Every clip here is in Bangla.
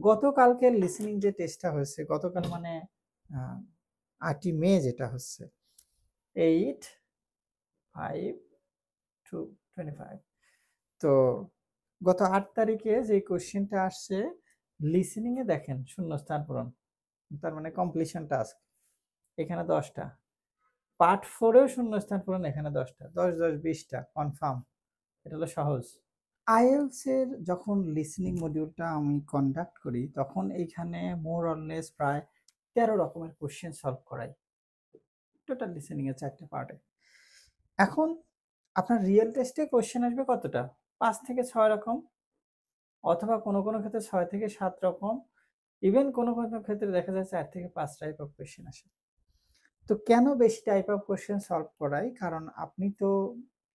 গতকালকের লিসেনিং যে টেস্টটা হয়েছে, গতকাল মানে 8ই মে যেটা হচ্ছে 8/5/25। তো গত 8 তারিখে যে কোশ্চেনটা আসছে লিসেনিং এ দেখেন শূন্যস্থান পূরণ, তার মানে কমপ্লিশন টাস্ক এখানে 10টা, পার্ট 4 এও শূন্যস্থান পূরণ এখানে 10টা, 10 10 20টা কনফার্ম। এটা হলো সহজ। আইএলস এর যখন লিসেনিং মডিউলটা আমি কন্ডাক্ট করি তখন এইখানে মোর অর লেস প্রায় 13 রকমের কোশ্চেন সলভ করাই টোটাল লিসেনিং এর 4টে পার্টে। এখন আপনার রিয়েল টেস্টে কোশ্চেন আসবে কতটা? 5 থেকে 6 রকম, অথবা কোনো কোনো ক্ষেত্রে 6 থেকে 7 রকম, ইভেন কোনো কোনো ক্ষেত্রে দেখা যায় 4 থেকে 5 টাইপ অফ কোশ্চেন আসে। তো কেন বেশি টাইপ অফ কোশ্চেন সলভ করাই? কারণ আপনি তো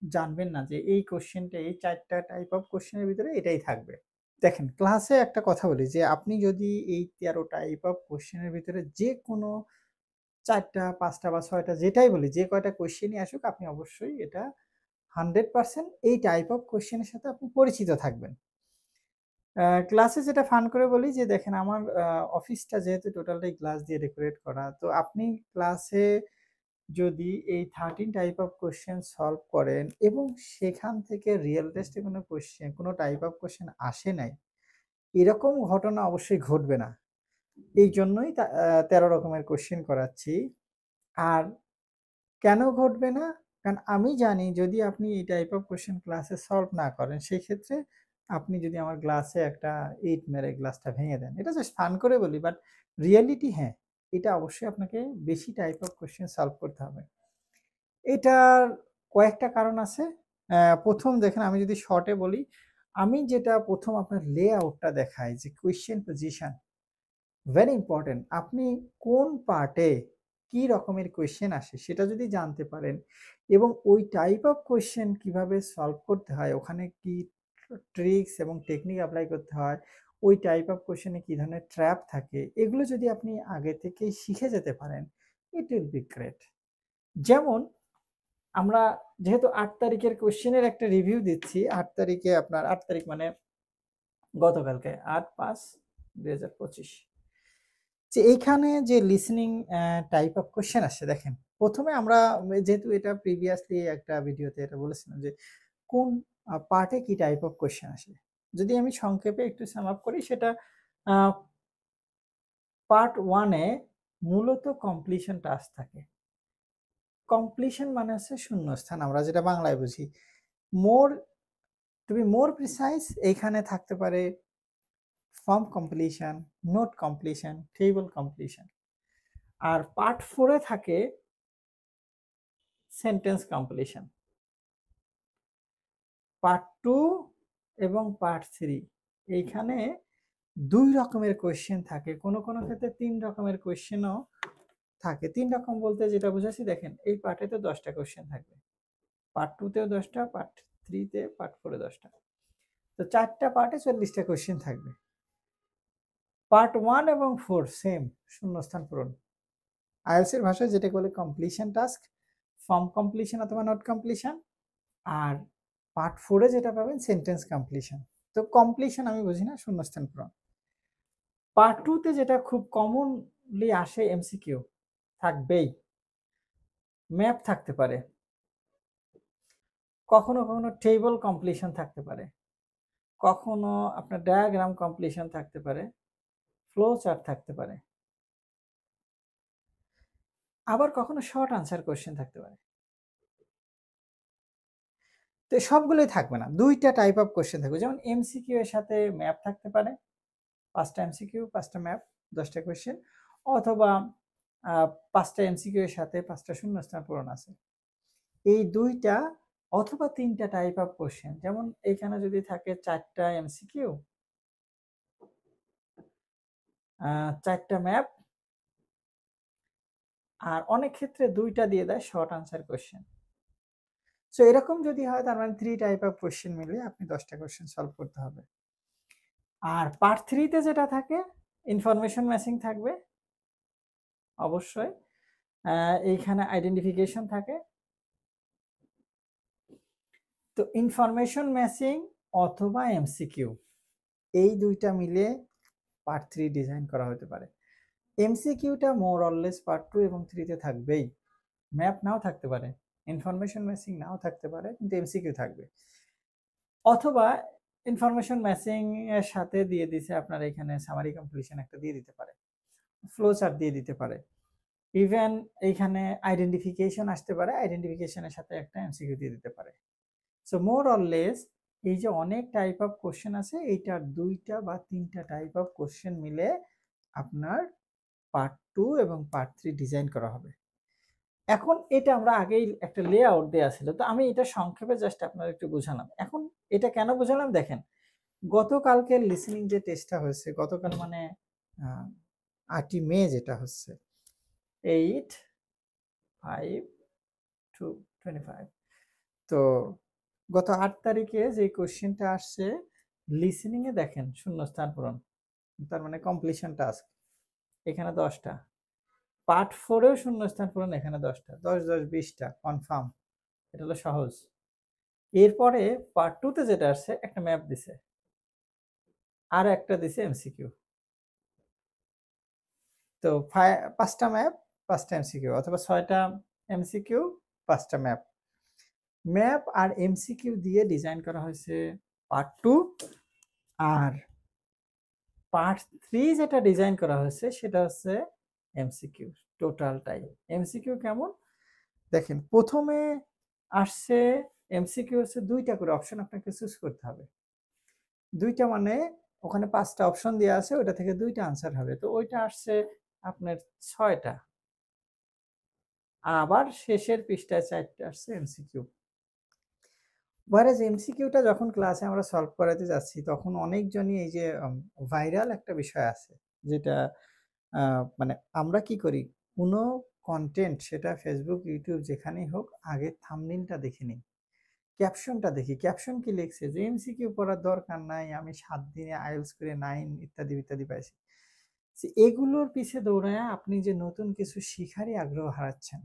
জানবেন না যে এই কোশ্চেনটা এই 4টা টাইপ অফ কোশ্চেনের ভিতরে এটাই থাকবে। দেখেন ক্লাসে একটা কথা বলি যে আপনি যদি এই 13 টাইপ অফ কোশ্চেনের ভিতরে যেকোনো 4টা 5টা বা 6টা যেটাই বলি, যে কয়টা কোশ্চেনই আসুক আপনি অবশ্যই এটা 100% এই টাইপ অফ কোশ্চেনের সাথে আপনি পরিচিত থাকবেন। ক্লাসে যেটা ফান করে বলি যে দেখেন আমার অফিসটা যেহেতু টোটালটাই গ্লাস দিয়ে ডেকোরেট করা। তো আপনি ক্লাসে যদি এই 13 টাইপ অফ কোয়েশ্চেন সলভ করেন এবং সেখান থেকে রিয়েল টেস্টে কোনো কোয়েশ্চেন, কোনো টাইপ অফ কোয়েশ্চেন আসে নাই, এরকম ঘটনা অবশ্যই ঘটবে না। এইজন্যই 13 রকমের কোয়েশ্চেন করাচ্ছি। আর কেন ঘটবে না? কারণ আমি জানি যদি আপনি এই টাইপ অফ কোয়েশ্চেন ক্লাসে সলভ না করেন, সেক্ষেত্রে আপনি যদি আমার গ্লাসে একটা ইট মেরে গ্লাসটা ভেঙে দেন। এটা জাস্ট ফান করে বলি, বাট রিয়ালিটি হ্যাঁ, এটা অবশ্যই আপনাকে বেশি টাইপ অফ কোয়েশ্চেন সলভ করতে হবে। এটার কয়েকটা কারণ আছে। ১ম দেখেন আমি যদি শর্টে বলি, আমি যেটা ১ম আপনার লেআউটটা দেখাই যে কোয়েশ্চেন পজিশন ভেরি ইম্পোর্টেন্ট। আপনি কোন পার্টে কি রকমের কোয়েশ্চেন আসে সেটা যদি জানতে পারেন এবং ওই টাইপ অফ কোয়েশ্চেন কিভাবে সলভ করতে হয়, ওখানে কি ট্রিক্স এবং টেকনিক এপ্লাই করতে হয়, ওই টাইপ অফ কোয়েশ্চেনে কি ধরনের ট্র্যাপ থাকে, এগুলো যদি আপনি আগে থেকেই শিখে যেতে পারেন, ইট উইল বি গ্রেট। যেমন আমরা যেহেতু ৮ তারিখের কোয়েশ্চেনের একটা রিভিউ দিচ্ছি, ৮ তারিখে আপনার ৮ তারিখ মানে গতকালকে ৮/৫/২০২৫, যে এইখানে যে লিসেনিং টাইপ অফ কোয়েশ্চেন আসছে দেখেন। ১ম এ আমরা যেহেতু এটা প্রিভিয়াসলি একটা ভিডিওতে এটা বলেছিলাম যে কোন পার্টে কি টাইপ অফ কোয়েশ্চেন আসে। যদি আমি সংক্ষেপে একটু সাম আপ করি সেটা আ পার্ট 1 এ মূলত কমপ্লিশন টাস্ক থাকে। কমপ্লিশন মানে হচ্ছে শূন্যস্থান, আমরা যেটা বাংলায় বুঝি। More to be more precise এইখানে থাকতে পারে form completion, note completion, table completion. আর পার্ট 4 এ থাকে সেন্টেন্স কমপ্লিশন। পার্ট 2 এবং পার্ট 3 এইখানে 2 রকমের কোয়েশ্চেন থাকে। কোনো কোনো ক্ষেত্রে 3 রকমের কোয়েশ্চেনও থাকে। 3 রকম বলতে যেটা বুঝাচ্ছি দেখেন, এই পার্টে তো 10টা কোয়েশ্চেন থাকবে। পার্ট 2 তেও 10টা, পার্ট 3 তে, পার্ট 4 এ 10টা। তো 4টা পার্টে 40টা কোয়েশ্চেন থাকবে। পার্ট 1 এবং 4 সেম শূন্যস্থান পূরণ। আইএলটিএস এর ভাষায় যেটাকে বলে কমপ্লিশন টাস্ক, ফর্ম কমপ্লিশন অথবা নোট কমপ্লিশন। আর পার্ট 4 এ যেটা পাবেন সেন্টেন্স কমপ্লিশন। তো কমপ্লিশন আমি বুঝি না, শূন্যস্থান পূরণ। পার্ট 2 তে যেটা খুব কমনলি আসে এমসিকিউ থাকবেই। ম্যাপ থাকতে পারে। কখনো কখনো টেবল কমপ্লিশন থাকতে পারে। কখনো আপনার ডায়াগ্রাম কমপ্লিশন থাকতে পারে। ফ্লো চার্ট থাকতে পারে। আবার কখনো শর্ট আনসার কোয়েশ্চেন থাকতে পারে। তো সবগুলোই থাকবে না। 2টা টাইপ অফ কোয়েশ্চেন থাকবে। যেমন এমসিকিউ এর সাথে ম্যাপ থাকতে পারে। 5টা এমসিকিউ, 5টা ম্যাপ, 10টা কোয়েশ্চেন, অথবা 5টা এমসিকিউ এর সাথে 5টা শূন্যস্থান পূরণ আছে। এই 2টা অথবা 3টা টাইপ অফ কোয়েশ্চেন। যেমন এইখানে যদি থাকে 4টা এমসিকিউ, 4টা ম্যাপ, আর অনেক ক্ষেত্রে 2টা দিয়ে দেয় শর্ট আনসার কোয়েশ্চেন। সো এরকম যদি হয় তার মানে 3 টাইপ অফ কোয়েশ্চেন মিলিয়ে আপনি 10টা কোয়েশ্চেন সলভ করতে হবে। আর পার্ট 3 তে যেটা থাকে ইনফরমেশন ম্যাচিং থাকবে অবশ্যই। এইখানে আইডেন্টিফিকেশন থাকে। তো ইনফরমেশন ম্যাচিং অথবা এমসিকিউ এই 2টা মিলে পার্ট 3 ডিজাইন করা হতে পারে। এমসিকিউটা মোর অর লেস পার্ট 2 এবং 3 তে থাকবেই। ম্যাপ নাও থাকতে পারে, ইনফরমেশন ম্যাচিং নাও থাকতে পারে, কিন্তু এমসিকিউ থাকবে। অথবা ইনফরমেশন ম্যাচিং এর সাথে দিয়ে দিছে আপনার এখানে সামারি কমপ্লিশন একটা দিয়ে দিতে পারে, ফ্লো চার্ট দিয়ে দিতে পারে, ইভেন এইখানে আইডেন্টিফিকেশন আসতে পারে, আইডেন্টিফিকেশনের সাথে একটা এমসিকিউ দিয়ে দিতে পারে। সো মোর অর লেস এই যে অনেক টাইপ অফ কোশ্চেন আছে, এইটার 2টা বা 3টা টাইপ অফ কোশ্চেন মিলে আপনার পার্ট 2 এবং পার্ট 3 ডিজাইন করা হবে। এখন এটা আমরা আগেই একটা লেআউট দেয়া ছিল, তো আমি এটা সংক্ষেপে জাস্ট আপনার একটু বুঝালাম। এখন এটা কেন বুঝালাম দেখেন, গতকালকে লিসেনিং যে টেস্টটা হয়েছে, গতকাল মানে 8ই মে যেটা হচ্ছে 8/5/25, তো গত 8 তারিখে যে কোশ্চেনটা আসছে লিসেনিং এ দেখেন শূন্যস্থান পূরণ, তার মানে কমপ্লিশন টাস্ক, এখানে 10টা। পার্ট 4 এও শূন্যস্থান পূরণ, এখানে 10টা, 10 10 20টা কনফার্ম, এটা হলো সহজ। এরপরে পার্ট 2 তে যেটা আসছে একটা ম্যাপ দিছে, আর একটা দিছে এমসিকিউ। তো 5টা ম্যাপ 5টা এমসিকিউ, অথবা 6টা এমসিকিউ 5টা ম্যাপ। ম্যাপ আর এমসিকিউ দিয়ে ডিজাইন করা হয়েছে পার্ট 2, আর পার্ট 3 যেটা ডিজাইন করা হয়েছে সেটা হচ্ছে এমসিকিউ টোটালটাই। এমসিকিউ কেমন দেখেন, প্রথমে আসছে এমসিকিউ হচ্ছে 2টা করে অপশন আপনাকে চুজ করতে হবে। 2টা মানে ওখানে 5টা অপশন দেওয়া আছে, ওটা থেকে 2টা আনসার হবে, তো ওইটা আসছে আপনার 6টা। আবার শেষের পৃষ্ঠায় 4টা আসছে এমসিকিউ। ওয়ারেজ এমসিকিউটা যখন ক্লাসে আমরা সলভ করাতে যাচ্ছি, তখন অনেকজনই এই যে ভাইরাল একটা বিষয় আছে, যেটা মানে আমরা কি করি, কোনো কন্টেন্ট সেটা ফেসবুক, ইউটিউব যেখানেই হোক, আগে থাম্বনেইলটা দেখে নিই, ক্যাপশনটা দেখি, ক্যাপশন কি লিখছে, যে এমসিকিউ পড়ার দরকার নাই, আমি 7 দিনে আইএলটিএস করে 9 ইত্যাদি ইত্যাদি পাইছি। এগুলোর পিছে দৌড়ায় আপনি যে নতুন কিছু শিখারই আগ্রহ হারাচ্ছেন।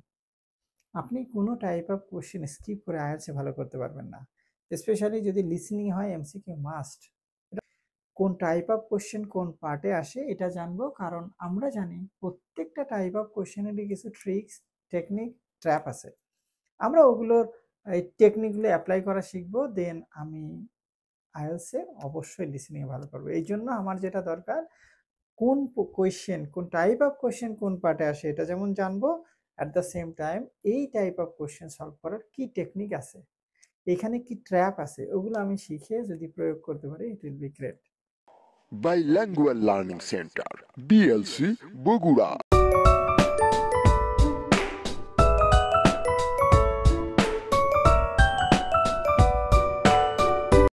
আপনি কোনো টাইপ অফ কোশ্চেন স্কিপ করে আইএলটিএস ভালো করতে পারবেন না, স্পেশালি যদি লিসেনিং হয়। MCQ must. কোন টাইপ অফ কোশ্চেন কোন পার্টে আসে এটা জানবো, কারণ আমরা জানি প্রত্যেকটা টাইপ অফ কোশ্চেনেরই কিছু ট্রিক্স, টেকনিক, ট্র্যাপ আছে। আমরা ওগুলোর এই টেকনিকগুলো অ্যাপ্লাই করা শিখবো, দেন আমি আইএলটিএসে অবশ্যই লিসেনিং ভালো করবো। এই জন্য আমার যেটা দরকার, কোন কোয়েশ্চেন, কোন টাইপ অফ কোয়েশ্চেন কোন পার্টে আসে এটা যেমন জানবো, অ্যাট দ্য সেম টাইম এই টাইপ অফ কোয়েশ্চেন সলভ করার কি টেকনিক আছে, এখানে কি ট্র্যাপ আছে, ওগুলো আমি শিখে যদি প্রয়োগ করতে পারি, it will be great. Bilingual Learning Center, BLC, Bogura.